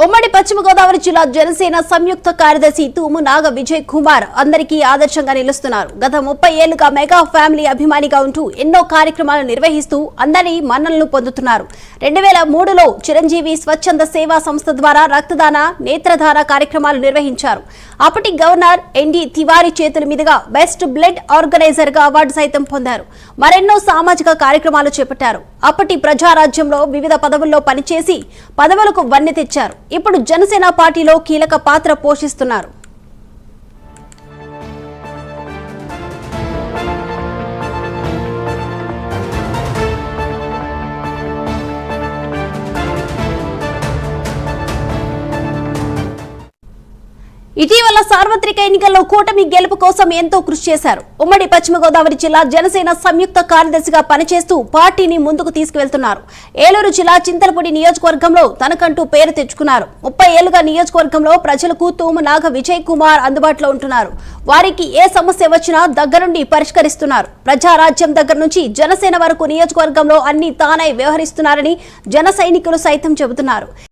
ఉమ్మడి పశ్చిమ గోదావరి జిల్లా జనసేన సంయుక్త కార్యదర్శి తూము నాగ విజయ్ కుమార్ అందరికీ ఆదర్శంగా నిలుస్తున్నారు. గత 30 ఏళ్లుగా మెగా ఫ్యామిలీ అభిమానిగా ఉంటూ ఎన్నో కార్యక్రమాలు నిర్వహిస్తూ అందరి మన్ననలు పొందుతున్నారు. 2003లో చిరంజీవి స్వచ్ఛంద సేవా సంస్థ ద్వారా రక్తదాన, నేత్రదాన కార్యక్రమాలు నిర్వహించారు. అప్పటి గవర్నర్ ఎన్డి తివారీ చేతుల మీదుగా బెస్ట్ బ్లడ్ ఆర్గనైజర్ గా అవార్డు సైతం పొందారు. మరెన్నో సామాజిక కార్యక్రమాలు చేపట్టారు. అప్పటి ప్రజారాజ్యంలో వివిధ పదవుల్లో పనిచేసి పదవులకు వన్నె తెచ్చారు. ఇప్పుడు జనసేన పార్టీలో కీలక పాత్ర పోషిస్తున్నారు. ఇటీవల సార్వత్రిక ఎన్నికల్లో కూటమి గెలుపు కోసం ఎంతో కృషి చేశారు. ఉమ్మడి పశ్చిమ గోదావరి జిల్లా జనసేన సంయుక్త కార్యదర్శిగా పనిచేస్తూ పార్టీని ముందుకు తీసుకువెళ్తున్నారు. ఏలూరు జిల్లా చింతలపూడి నియోజకవర్గంలో తనకంటూ పేరు తెచ్చుకున్నారు. 30 ఏళ్లుగా నియోజకవర్గంలో ప్రజలకు తూము నాగ విజయ్ కుమార్ అందుబాటులో ఉంటున్నారు. వారికి ఏ సమస్య వచ్చినా దగ్గరుండి పరిష్కరిస్తున్నారు. ప్రజారాజ్యం దగ్గర నుంచి జనసేన వరకు నియోజకవర్గంలో అన్ని తానై వ్యవహరిస్తున్నారని జన సైనికులు సైతం చెబుతున్నారు.